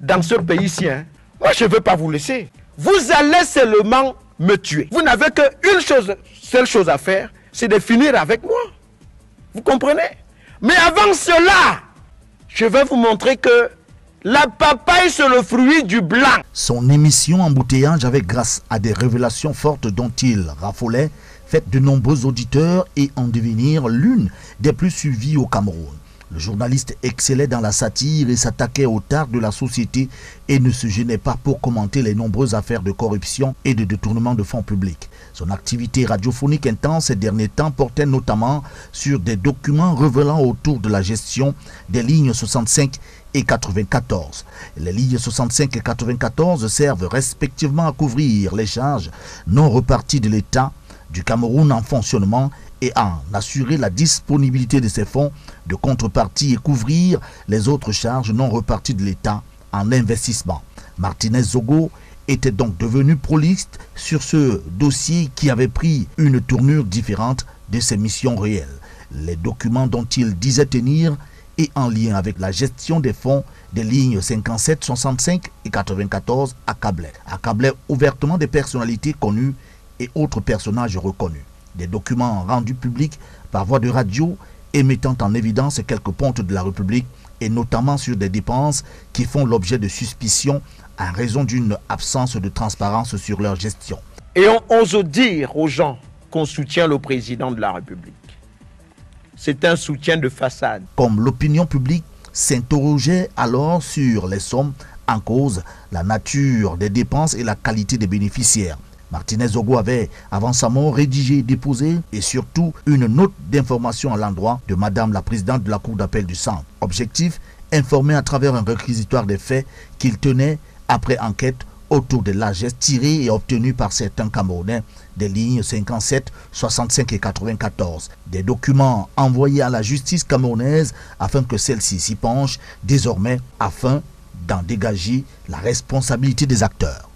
dans ce pays-ci, hein, moi je ne veux pas vous laisser. Vous allez seulement me tuer. Vous n'avez qu'une seule chose à faire, c'est de finir avec moi. Vous comprenez? Mais avant cela, je vais vous montrer que la papaye, c'est le fruit du blanc. Son émission Embouteillage avait, grâce à des révélations fortes dont il raffolait, fait de nombreux auditeurs et en devenir l'une des plus suivies au Cameroun. Le journaliste excellait dans la satire et s'attaquait aux tares de la société et ne se gênait pas pour commenter les nombreuses affaires de corruption et de détournement de fonds publics. Son activité radiophonique intense ces derniers temps portait notamment sur des documents révélant autour de la gestion des lignes 65 et 94. Les lignes 65 et 94 servent respectivement à couvrir les charges non reparties de l'État du Cameroun en fonctionnement et à assurer la disponibilité de ces fonds de contrepartie et couvrir les autres charges non reparties de l'État en investissement. Martinez Zogo était donc devenu prolixe sur ce dossier qui avait pris une tournure différente de ses missions réelles. Les documents dont il disait tenir et en lien avec la gestion des fonds des lignes 57, 65 et 94 accablaient ouvertement des personnalités connues et autres personnages reconnus. Des documents rendus publics par voie de radio et mettant en évidence quelques pontes de la République et notamment sur des dépenses qui font l'objet de suspicions en raison d'une absence de transparence sur leur gestion. Et on ose dire aux gens qu'on soutient le président de la République. C'est un soutien de façade. Comme l'opinion publique s'interrogeait alors sur les sommes en cause, la nature des dépenses et la qualité des bénéficiaires. Martinez Zogo avait, avant sa mort, rédigé, déposé et surtout une note d'information à l'endroit de Madame la Présidente de la Cour d'appel du Centre. Objectif, informer à travers un réquisitoire des faits qu'il tenait après enquête autour de largesses tirées et obtenues par certains Camerounais des lignes 57, 65 et 94. Des documents envoyés à la justice camerounaise afin que celle-ci s'y penche désormais afin d'en dégager la responsabilité des acteurs.